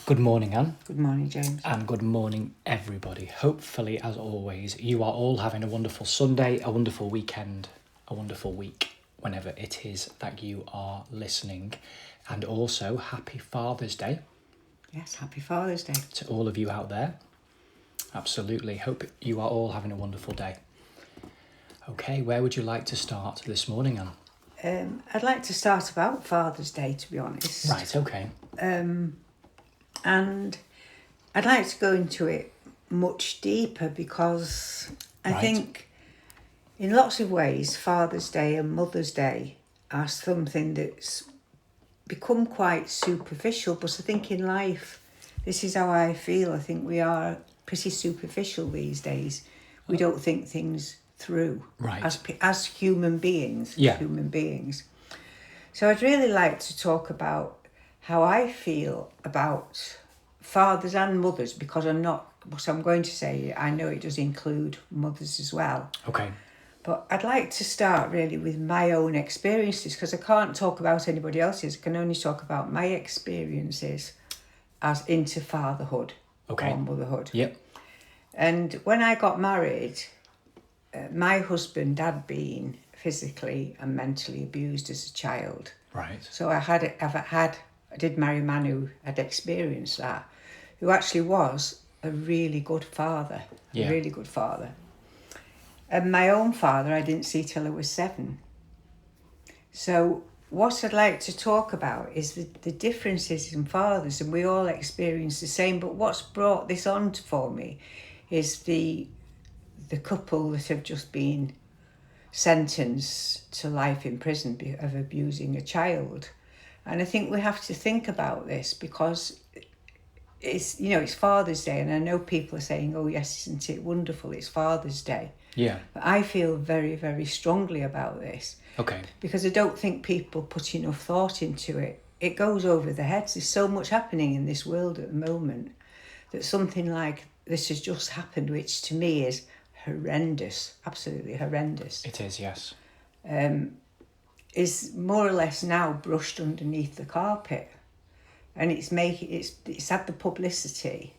Good morning, Anne. Good morning, James. And good morning, everybody. Hopefully, as always, you are all having a wonderful Sunday, a wonderful weekend, a wonderful week, whenever it is that you are listening. And also, happy Father's Day. Yes, happy Father's Day. To all of you out there. Absolutely. Hope you are all having a wonderful day. Okay, where would you like to start this morning, Anne? I'd like to start about Father's Day, to be honest. Right, okay. And I'd like to go into it much deeper because I think in lots of ways Father's Day and Mother's Day are something that's become quite superficial, but I think in life, this is how I feel. I think we are pretty superficial these days. We don't think things through as human beings. Human beings. So I'd really like to talk about how I feel about fathers and mothers, because what I'm going to say, I know it does include mothers as well. Okay. But I'd like to start really with my own experiences, because I can't talk about anybody else's. I can only talk about my experiences as into fatherhood or motherhood. Yep. And when I got married, my husband had been physically and mentally abused as a child. Right. So I did marry a man who had experienced that, who actually was a really good father. Yeah. A really good father. And my own father I didn't see till I was 7. So what I'd like to talk about is the differences in fathers, and we all experience the same, but what's brought this on for me is the couple that have just been sentenced to life in prison of abusing a child. And I think we have to think about this because it's Father's Day, and I know people are saying, oh yes, isn't it wonderful, it's Father's Day. Yeah. But I feel very, very strongly about this. Okay. Because I don't think people put enough thought into it. It goes over their heads. There's so much happening in this world at the moment that something like this has just happened, which to me is horrendous, absolutely horrendous. It is, yes. Is more or less now brushed underneath the carpet, and it's had the publicity.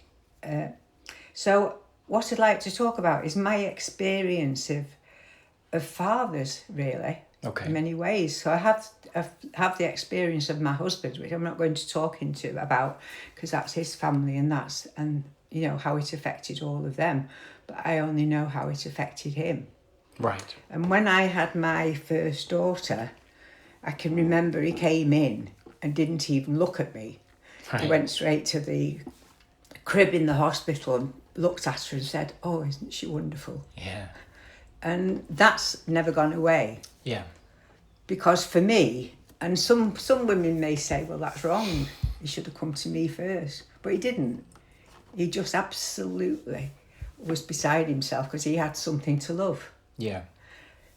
So what I'd like to talk about is my experience of fathers, really. Okay. In many ways. So I have the experience of my husband, which I'm not going to talk about because that's his family and how it affected all of them. But I only know how it affected him. Right. And when I had my first daughter, I can remember he came in and didn't even look at me. Right. He went straight to the crib in the hospital and looked at her and said, oh, isn't she wonderful? Yeah. And that's never gone away. Yeah. Because for me, and some women may say, well, that's wrong. He should have come to me first. But he didn't. He just absolutely was beside himself because he had something to love. Yeah.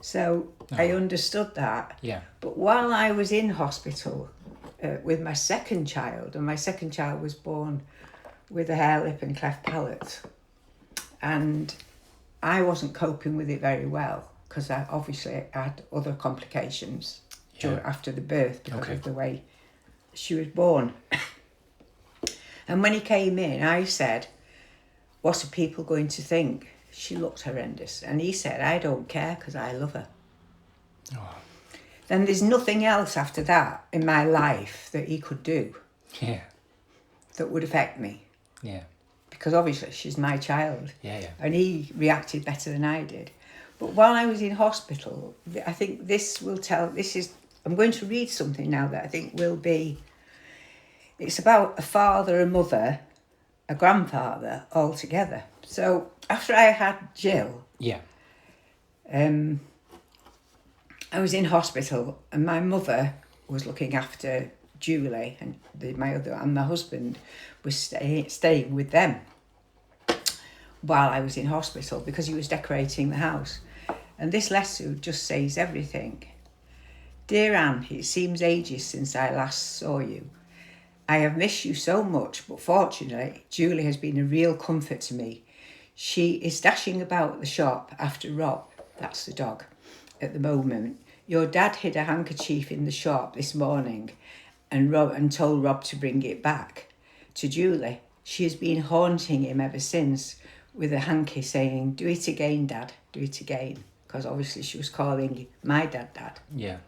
So I understood that. Yeah. But while I was in hospital with my second child, and my second child was born with a hair lip and cleft palate, and I wasn't coping with it very well because I obviously had other complications after the birth because of the way she was born. And when he came in, I said, what are people going to think? She looked horrendous. And he said, I don't care because I love her. Oh. Then there's nothing else after that in my life that he could do that would affect me. Yeah. Because obviously she's my child. Yeah. And he reacted better than I did. But while I was in hospital, I think I'm going to read something now that I think it's about a father, a mother, a grandfather all together. So after I had Jill, I was in hospital and my mother was looking after Julie and my husband was staying with them while I was in hospital because he was decorating the house. And this letter just says everything. Dear Anne, it seems ages since I last saw you. I have missed you so much, but fortunately, Julie has been a real comfort to me. She is dashing about the shop after Rob, that's the dog, at the moment. Your dad hid a handkerchief in the shop this morning and told Rob to bring it back. to Julie. She has been haunting him ever since with a hanky saying, "Do it again, Dad, do it again." Because obviously she was calling my dad Dad. Yeah.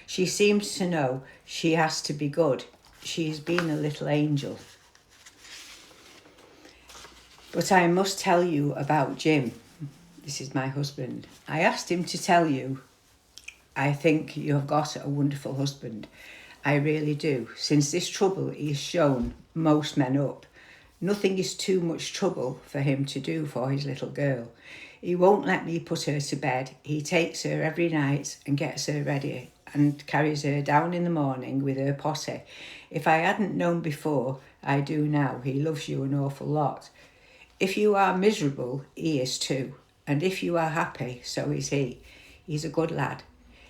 She seems to know she has to be good. She's been a little angel. But I must tell you about Jim. This is my husband. I asked him to tell you. I think you have got a wonderful husband. I really do. Since this trouble, he has shown most men up. Nothing is too much trouble for him to do for his little girl. He won't let me put her to bed. He takes her every night and gets her ready and carries her down in the morning with her potty. If I hadn't known before, I do now. He loves you an awful lot. If you are miserable, he is too. And if you are happy, so is he. He's a good lad.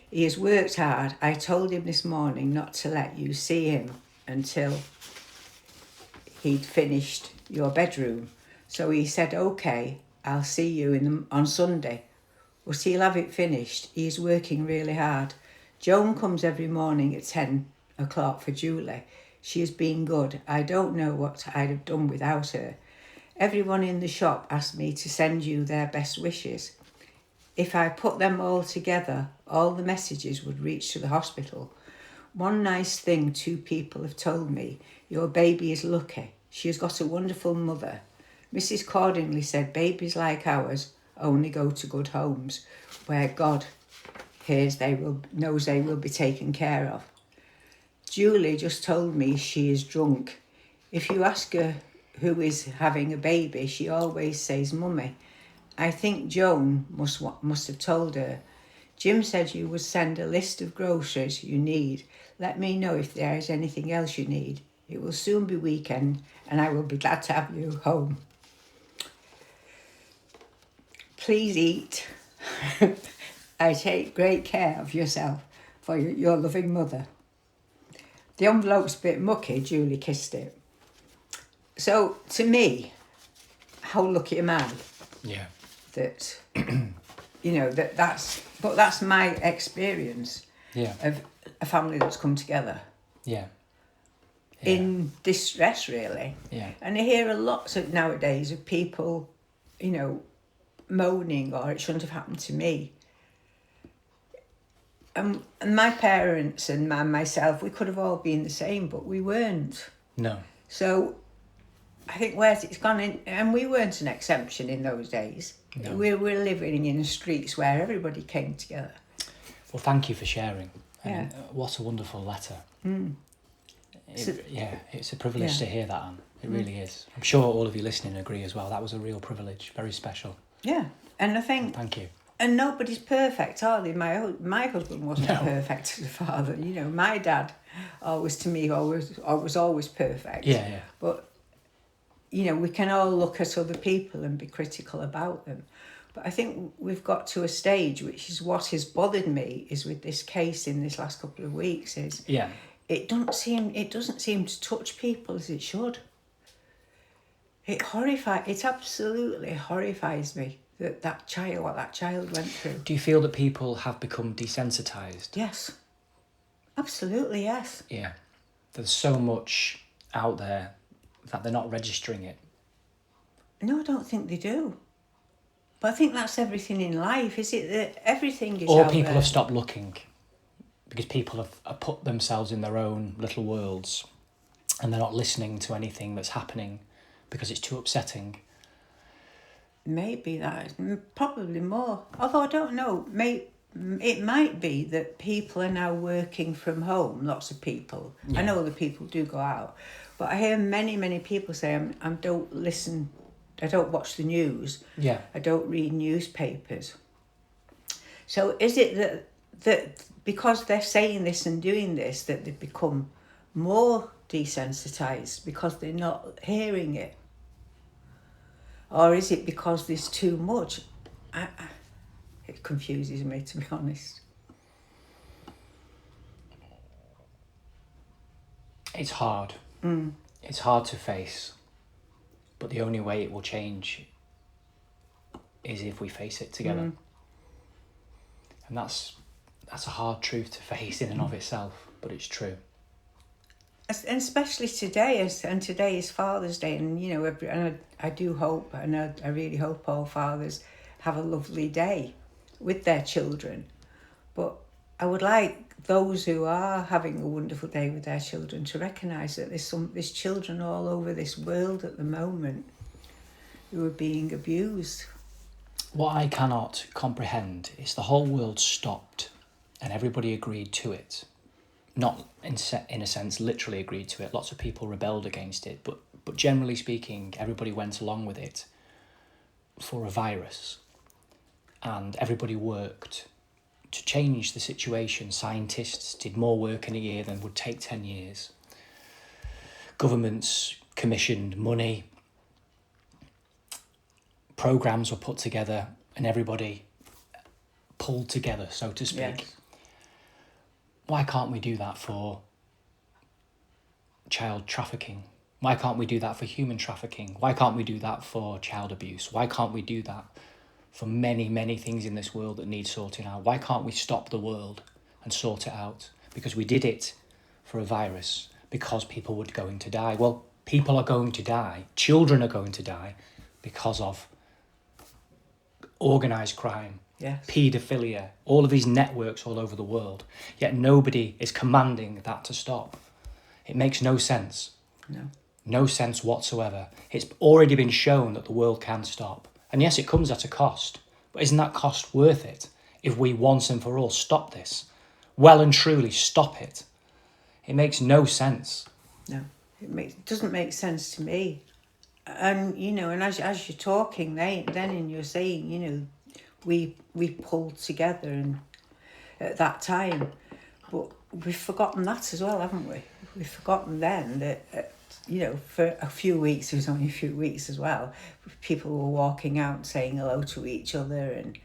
He has worked hard. I told him this morning not to let you see him until he'd finished your bedroom. So he said, "Okay, I'll see you on Sunday." But he'll have it finished. He's working really hard. Joan comes every morning at 10 o'clock for Julie. She has been good. I don't know what I'd have done without her. Everyone in the shop asked me to send you their best wishes. If I put them all together, all the messages would reach to the hospital. One nice thing 2 people have told me, your baby is lucky. She has got a wonderful mother. Mrs. Cordingley said babies like ours only go to good homes, where God knows they will be taken care of. Julie just told me she is drunk. If you ask her who is having a baby, she always says Mummy. I think Joan must have told her. Jim said you would send a list of groceries you need. Let me know if there is anything else you need. It will soon be weekend and I will be glad to have you home. Please eat. I take great care of yourself for your loving mother. The envelope's a bit mucky. Julie kissed it. So to me, how lucky am I? Yeah. That, that's my experience. Yeah. Of a family that's come together. Yeah. In distress, really. Yeah. And I hear a lot nowadays of people, moaning, or it shouldn't have happened to me. And my parents and myself, we could have all been the same, but we weren't. No. So I think where's it's gone in, and we weren't an exception in those days. No. We were living in streets where everybody came together. Well, thank you for sharing. And what a wonderful letter. Mm. It's a privilege to hear that, Anne. It really is. I'm sure all of you listening agree as well. That was a real privilege, very special. Yeah, and I think... Thank you. And nobody's perfect, are they? My husband wasn't perfect as a father. My dad was always perfect. Yeah. But, we can all look at other people and be critical about them. But I think we've got to a stage, which is what has bothered me, is with this case in this last couple of weeks, is it doesn't seem to touch people as it should. It absolutely horrifies me what that child went through. Do you feel that people have become desensitised? Yes. Absolutely, yes. Yeah. There's so much out there that they're not registering it. No, I don't think they do. But I think that's everything in life, is it? That everything is or out people there. Have stopped looking because people have put themselves in their own little worlds and they're not listening to anything that's happening because it's too upsetting. Maybe that is probably more. Although I don't know. It might be that people are now working from home, lots of people. Yeah. I know that people do go out. But I hear many, many people say, I don't listen, I don't watch the news. Yeah. I don't read newspapers. So is it that because they're saying this and doing this, that they've become more desensitised because they're not hearing it? Or is it because there's too much? It confuses me, to be honest. It's hard. It's hard to face. But the only way it will change is if we face it together. And that's a hard truth to face in and of itself, but it's true. And especially today, and today is Father's Day, and you know, and I do hope, and I really hope all fathers have a lovely day with their children. But I would like those who are having a wonderful day with their children to recognise that there's children all over this world at the moment who are being abused. What I cannot comprehend is the whole world stopped and everybody agreed to it. Not in a sense literally agreed to it. Lots of people rebelled against it, but generally speaking, everybody went along with it for a virus. And everybody worked to change the situation. Scientists did more work in a year than would take 10 years. Governments commissioned money. Programs were put together and everybody pulled together, so to speak. Yes. Why can't we do that for child trafficking? Why can't we do that for human trafficking? Why can't we do that for child abuse? Why can't we do that for many, many things in this world that need sorting out? Why can't we stop the world and sort it out? Because we did it for a virus, because people were going to die. Well, people are going to die. Children are going to die because of organised crime, Yes. paedophilia, all of these networks all over the world. Yet nobody is commanding that to stop. It makes no sense. No. No sense whatsoever. It's already been shown that the world can stop. And yes, it comes at a cost. But isn't that cost worth it if we once and for all stop this? Well and truly stop it. It makes no sense. No. It doesn't make sense to me. And, you know, and as you're talking, then you're saying, you know, we pulled together and at that time. But we've forgotten that as well, haven't we? We've forgotten then that, you know, for a few weeks, it was only a few weeks as well, people were walking out saying hello to each other. And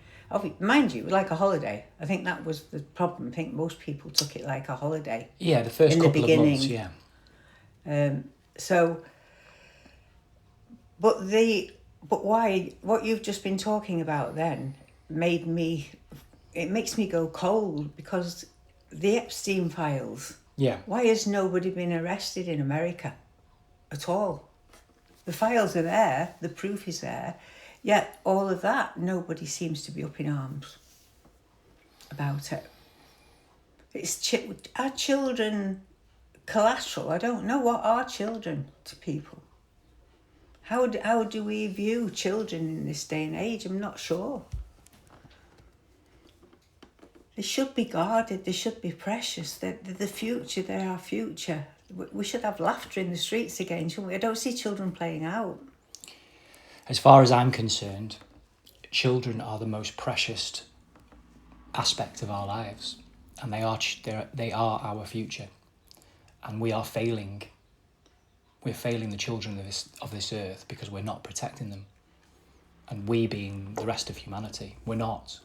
mind you, it was like a holiday. I think that was the problem. I think most people took it like a holiday. Yeah, the first couple of months, yeah. But why, what you've just been talking about then makes me go cold, because the Epstein files. Yeah. Why has nobody been arrested in America at all? The files are there, the proof is there, yet all of that, nobody seems to be up in arms about it. It's are children collateral? I don't know. What are children to people? How do we view children in this day and age? I'm not sure. They should be guarded. They should be precious. They're the future. They're our future. We should have laughter in the streets again, shouldn't we? I don't see children playing out. As far as I'm concerned, children are the most precious aspect of our lives, and they are our future, and we are failing. We're failing the children of this earth because we're not protecting them, and we being the rest of humanity, we're not.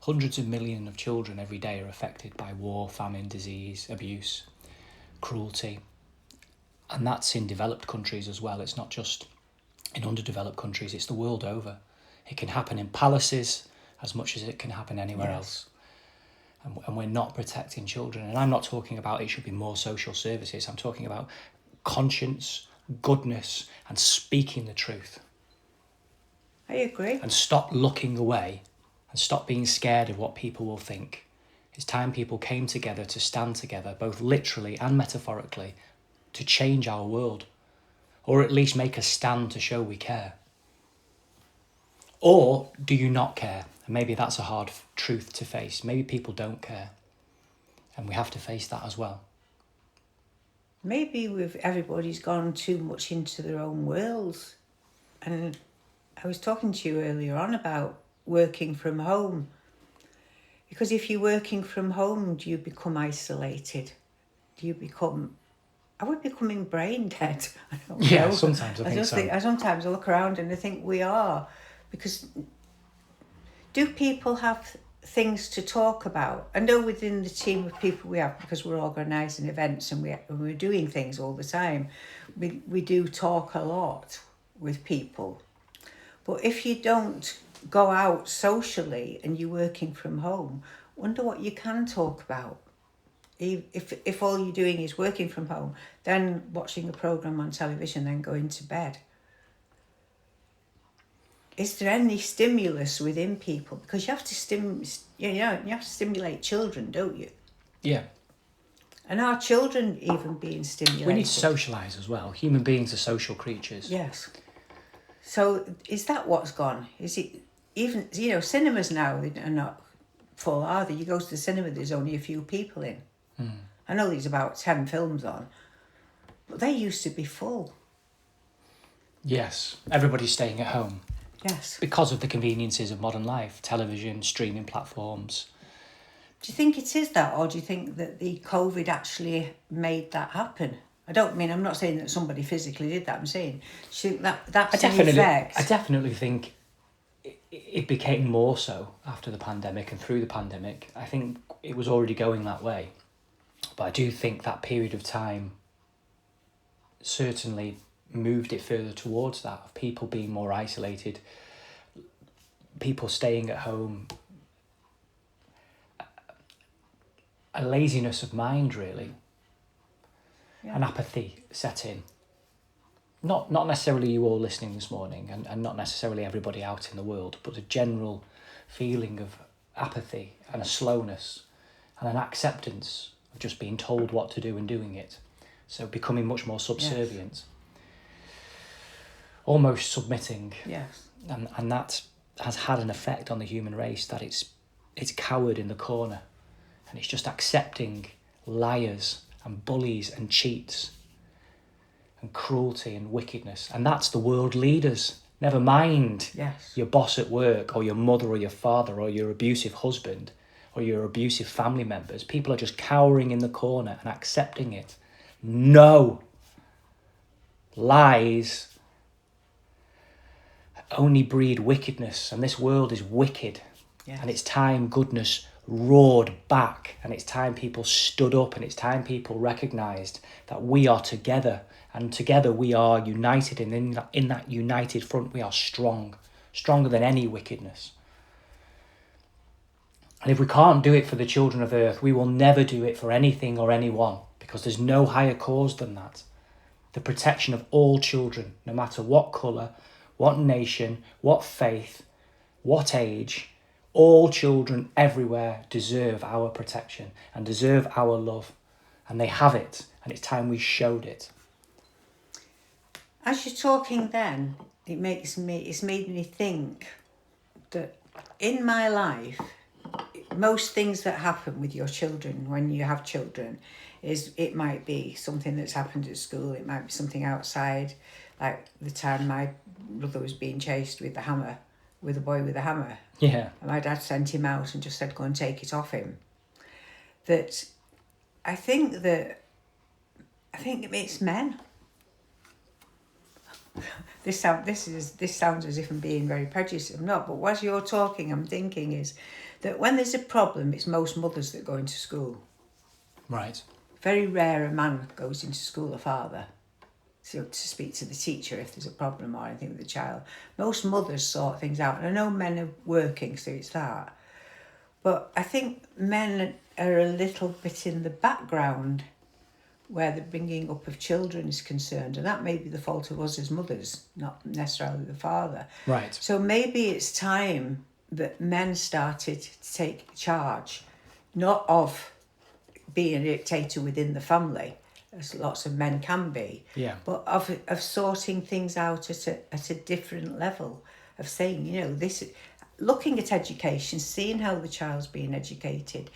Hundreds of millions of children every day are affected by war, famine, disease, abuse, cruelty. And that's in developed countries as well. It's not just in underdeveloped countries, it's the world over. It can happen in palaces as much as it can happen anywhere else. And we're not protecting children. And I'm not talking about it should be more social services. I'm talking about conscience, goodness, and speaking the truth. I agree. And stop looking away and stop being scared of what people will think. It's time people came together to stand together, both literally and metaphorically, to change our world, or at least make a stand to show we care. Or do you not care? And maybe that's a hard truth to face. Maybe people don't care, and we have to face that as well. Maybe everybody's gone too much into their own worlds. And I was talking to you earlier on about working from home. Because if you're working from home, do you become isolated? Are we becoming brain dead? I don't know. Sometimes I think so. Sometimes I look around and I think we are. Because do people have things to talk about? I know within the team of people we have, because we're organising events and we're doing things all the time, we do talk a lot with people. But if you don't go out socially and you're working from home, wonder what you can talk about. If all you're doing is working from home, then watching a programme on television, then going to bed. Is there any stimulus within people? Because you have to stimulate children, don't you? Yeah. And are children even being stimulated? We need to socialise as well. Human beings are social creatures. Yes. So is that what's gone? Is it even, cinemas now are not full, are they? You go to the cinema, there's only a few people in. I know there's about 10 films on, but they used to be full. Yes, everybody's staying at home. Yes. Because of the conveniences of modern life, television, streaming platforms. Do you think it is that, or do you think that the COVID actually made that happen? I'm not saying that somebody physically did that, I'm saying that's an effect. I definitely think it became more so after the pandemic and through the pandemic. I think it was already going that way. But I do think that period of time certainly moved it further towards that, of people being more isolated, people staying at home, a laziness of mind, really, an apathy set in. Not necessarily you all listening this morning, and not necessarily everybody out in the world, but a general feeling of apathy and a slowness and an acceptance of just being told what to do and doing it. So becoming much more subservient. Yes. Almost submitting. Yes. And that has had an effect on the human race, that it's cowered in the corner and it's just accepting liars and bullies and cheats and cruelty and wickedness. And that's the world leaders. Never mind your boss at work or your mother or your father or your abusive husband or your abusive family members. People are just cowering in the corner and accepting it. No. Lies only breed wickedness, and this world is wicked. Yes. And it's time goodness roared back, and it's time people stood up, and it's time people recognised that we are together, and together we are united, and in that united front we are strong, stronger than any wickedness. And if we can't do it for the children of earth, we will never do it for anything or anyone, because there's no higher cause than that. The protection of all children, no matter what colour, what nation, what faith, what age, all children everywhere deserve our protection and deserve our love. And they have it, and it's time we showed it. As you're talking then, it's made me think that in my life, most things that happen with your children when you have children is it might be something that's happened at school, it might be something outside, like the time my brother was being chased with a boy with a hammer. Yeah. And my dad sent him out and just said, go and take it off him. That I think it's men. This sounds as if I'm being very prejudiced. I'm not, but as you're talking, I'm thinking is that when there's a problem, it's most mothers that go into school. Right. Very rare a man goes into school, a father, to speak to the teacher if there's a problem or anything with the child. Most mothers sort things out. And I know men are working, so it's that. But I think men are a little bit in the background where the bringing up of children is concerned. And that may be the fault of us as mothers, not necessarily the father. Right. So maybe it's time that men started to take charge, not of being a dictator within the family, as lots of men can be, but of sorting things out at a different level, of saying, this, looking at education, seeing how the child's being educated,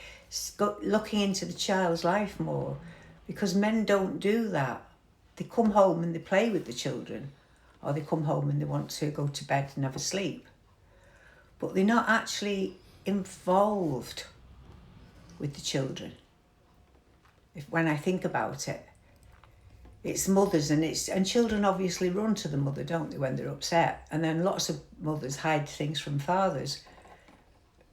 looking into the child's life more, because men don't do that. They come home and they play with the children, or they come home and they want to go to bed and have a sleep, but they're not actually involved with the children. When I think about it, it's mothers and children obviously run to the mother, don't they, when they're upset? And then lots of mothers hide things from fathers.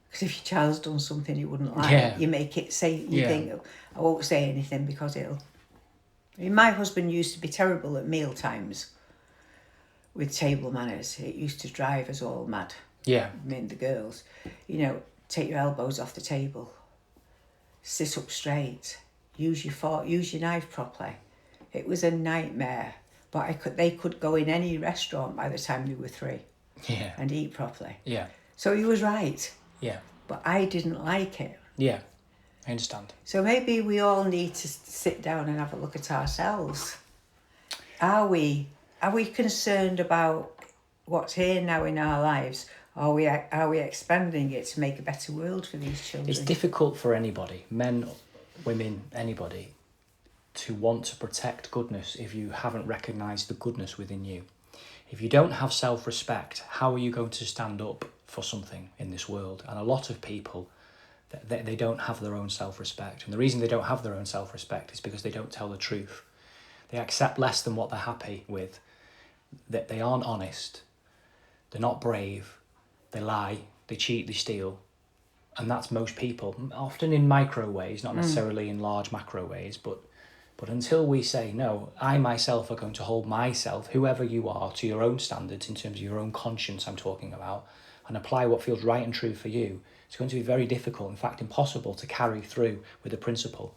Because if your child's done something you wouldn't like, you make it say, you think, I won't say anything because my husband used to be terrible at meal times with table manners. It used to drive us all mad. Yeah. Me and the girls. Take your elbows off the table. Sit up straight. use your fork, use your knife properly. It was a nightmare. But they could go in any restaurant by the time they were 3. Yeah. And eat properly. Yeah. So he was right. Yeah. But I didn't like it. Yeah. I understand. So maybe we all need to sit down and have a look at ourselves. Are we concerned about what's here now in our lives? Are we expanding it to make a better world for these children? It's difficult for anybody, men, women, anybody, to want to protect goodness if you haven't recognised the goodness within you. If you don't have self-respect, how are you going to stand up for something in this world? And a lot of people, they don't have their own self-respect. And the reason they don't have their own self-respect is because they don't tell the truth. They accept less than what they're happy with. That they aren't honest. They're not brave. They lie. They cheat. They steal. And that's most people, often in micro ways, not necessarily in large macro ways, but until we say, no, I myself are going to hold myself, whoever you are, to your own standards in terms of your own conscience I'm talking about, and apply what feels right and true for you, it's going to be very difficult, in fact impossible, to carry through with the principle,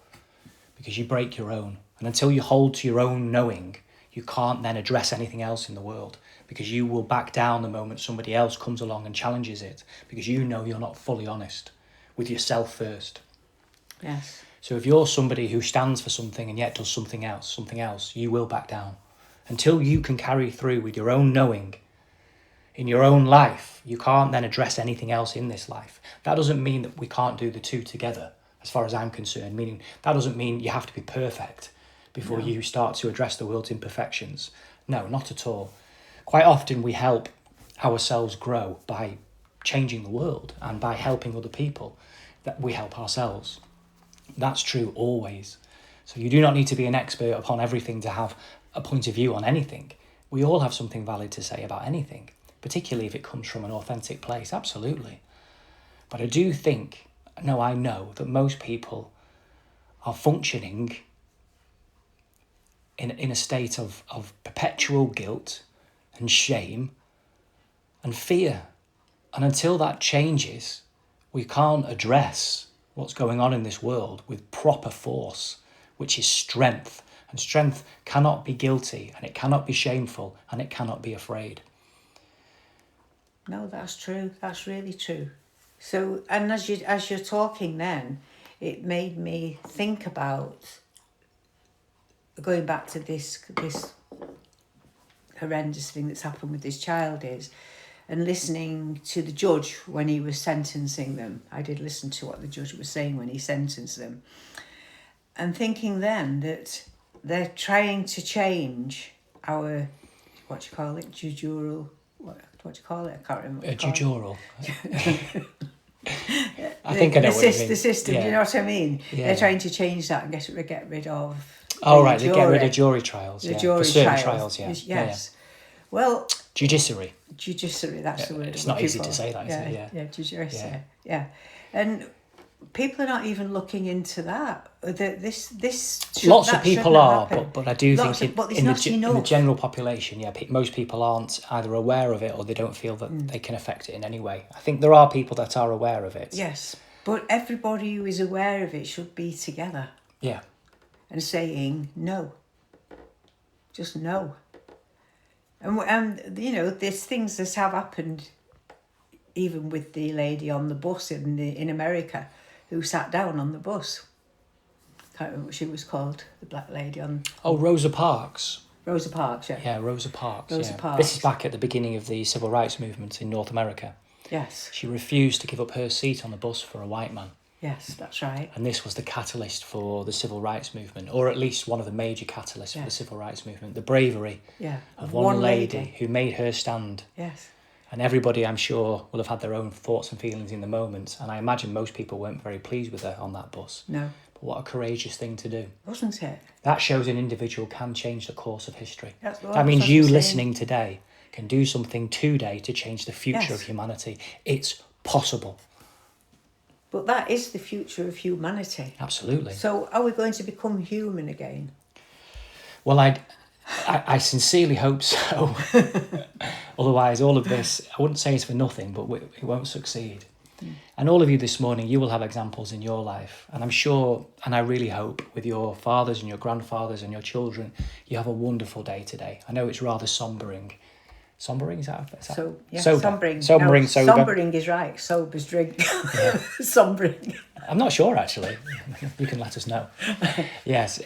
because you break your own. And until you hold to your own knowing, you can't then address anything else in the world, because you will back down the moment somebody else comes along and challenges it, because you know you're not fully honest with yourself first. Yes. So if you're somebody who stands for something and yet does something else, you will back down. Until you can carry through with your own knowing in your own life, you can't then address anything else in this life. That doesn't mean that we can't do the two together, as far as I'm concerned, meaning that doesn't mean you have to be perfect before you start to address the world's imperfections. No, not at all. Quite often we help ourselves grow by changing the world and by helping other people, that we help ourselves. That's true always. So you do not need to be an expert upon everything to have a point of view on anything. We all have something valid to say about anything, particularly if it comes from an authentic place, absolutely. But I do think, no, I know that most people are functioning in a state of perpetual guilt and shame and fear. And until that changes, we can't address what's going on in this world with proper force, which is strength. And strength cannot be guilty, and it cannot be shameful, and it cannot be afraid. No, that's true. That's really true. So, and as you're talking then, it made me think about going back to this horrendous thing that's happened with this child and listening to the judge when he was sentencing them. I did listen to what the judge was saying when he sentenced them. And thinking then that they're trying to change our, what do you call it, jujural, what do you call it? I can't remember. Jujural. I think I know what you mean. The system, yeah. You know what I mean? Yeah. They're trying to change that and get rid of... Oh, right, they get rid of jury trials. The yeah. jury For certain trials, yes. Yeah. Well... Judiciary, that's the word. It's not easy to say that, is it? Yeah, judiciary. Yeah. And people are not even looking into that. Lots of people are, but I do think in the general population, most people aren't either aware of it or they don't feel that they can affect it in any way. I think there are people that are aware of it. Yes, but everybody who is aware of it should be together. Yeah. And saying no. Just no. And there's things that have happened, even with the lady on the bus in America, who sat down on the bus. Can't remember what she was called, the black lady on... Oh, Rosa Parks. Rosa Parks, yeah. Yeah, Rosa Parks. Parks. This is back at the beginning of the civil rights movement in North America. Yes. She refused to give up her seat on the bus for a white man. Yes, that's right. And this was the catalyst for the civil rights movement, or at least one of the major catalysts for the civil rights movement. The bravery of one lady who made her stand. Yes. And everybody, I'm sure, will have had their own thoughts and feelings in the moment. And I imagine most people weren't very pleased with her on that bus. No. But what a courageous thing to do. Wasn't it? That shows an individual can change the course of history. That means you listening today can do something today to change the future of humanity. It's possible. But that is the future of humanity. Absolutely. So are we going to become human again? Well, I sincerely hope so. Otherwise, all of this, I wouldn't say it's for nothing, but it won't succeed. And all of you this morning, you will have examples in your life. And I'm sure, and I really hope, with your fathers and your grandfathers and your children, you have a wonderful day today. I know it's rather sombering. Sombering, is that? So, yeah, sober. sombering. Sombering, no, sober. Sombering is right. Sober's drink. Yeah. Sombering. I'm not sure, actually. You can let us know. Yes,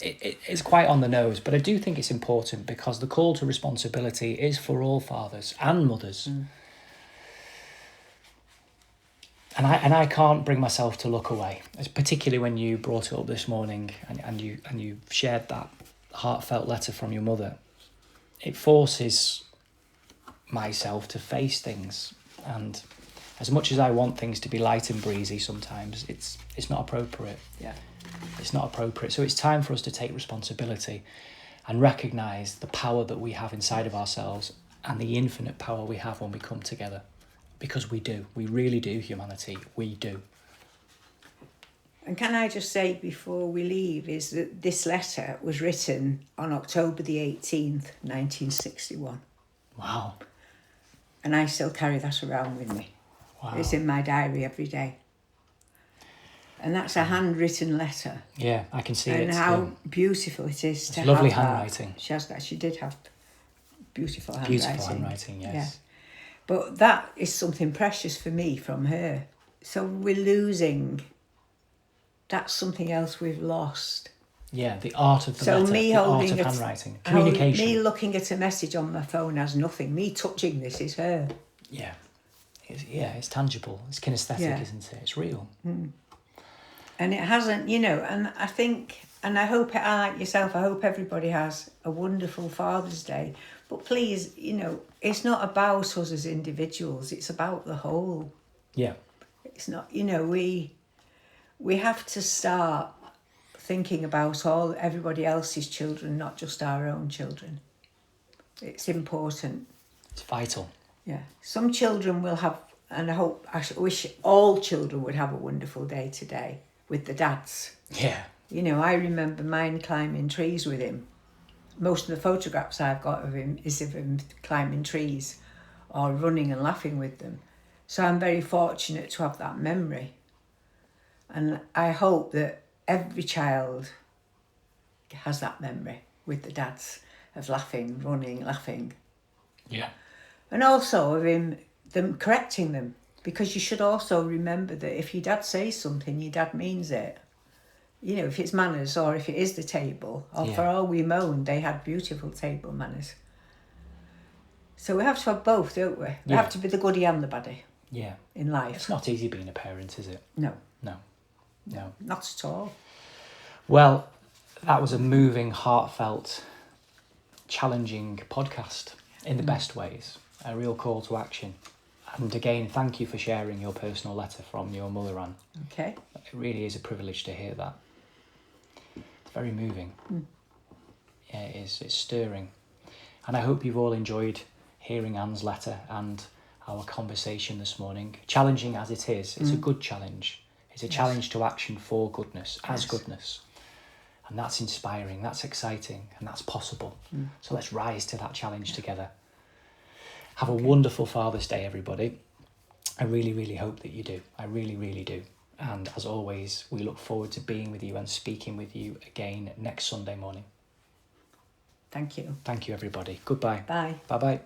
it's quite on the nose, but I do think it's important because the call to responsibility is for all fathers and mothers. And I can't bring myself to look away, particularly when you brought it up this morning and you shared that heartfelt letter from your mother. It forces myself to face things, and as much as I want things to be light and breezy, sometimes it's not appropriate. Yeah, it's not appropriate. So it's time for us to take responsibility and recognise the power that we have inside of ourselves and the infinite power we have when we come together, because we really do, humanity, we do. And can I just say before we leave is that this letter was written on October the 18th, 1961. Wow. And I still carry that around with me. Wow. It's in my diary every day. And that's a handwritten letter. Yeah, I can see it. And how beautiful it is to have lovely that. handwriting. She has that. She did have beautiful handwriting. Beautiful handwriting, yes. Yeah. But that is something precious for me from her. So we're losing. That's something else we've lost. Yeah, the art of the letter, the art of handwriting. Communication. Me looking at a message on my phone has nothing. Me touching this is her. Yeah. It's tangible. It's kinesthetic, isn't it? It's real. Mm. And it hasn't, and I think, and I hope, like yourself, I hope everybody has a wonderful Father's Day. But please, it's not about us as individuals. It's about the whole. Yeah. It's not, we have to start thinking about everybody else's children, not just our own children. It's important. It's vital. Yeah. Some children will have, and I wish all children would have a wonderful day today with the dads. Yeah. I remember mine climbing trees with him. Most of the photographs I've got of him is of him climbing trees or running and laughing with them. So I'm very fortunate to have that memory. And I hope that every child has that memory with the dads of laughing, running, laughing. Yeah. And also of them correcting them. Because you should also remember that if your dad says something, your dad means it. If it's manners or if it is the table, or for all we moan, they had beautiful table manners. So we have to have both, don't we? We have to be the goodie and the baddie. Yeah. In life. It's not easy being a parent, is it? No. No. Not at all. Well, that was a moving, heartfelt, challenging podcast in the best ways. A real call to action. And again, thank you for sharing your personal letter from your mother, Anne. Okay. It really is a privilege to hear that. It's very moving. Yeah, it is. It's stirring. And I hope you've all enjoyed hearing Anne's letter and our conversation this morning. Challenging as it is, it's a good challenge. It's a challenge to action for goodness, as goodness. And that's inspiring, that's exciting, and that's possible. So let's rise to that challenge together. Have a wonderful Father's Day, everybody. I really, really hope that you do. I really, really do. And as always, we look forward to being with you and speaking with you again next Sunday morning. Thank you. Thank you, everybody. Goodbye. Bye. Bye-bye.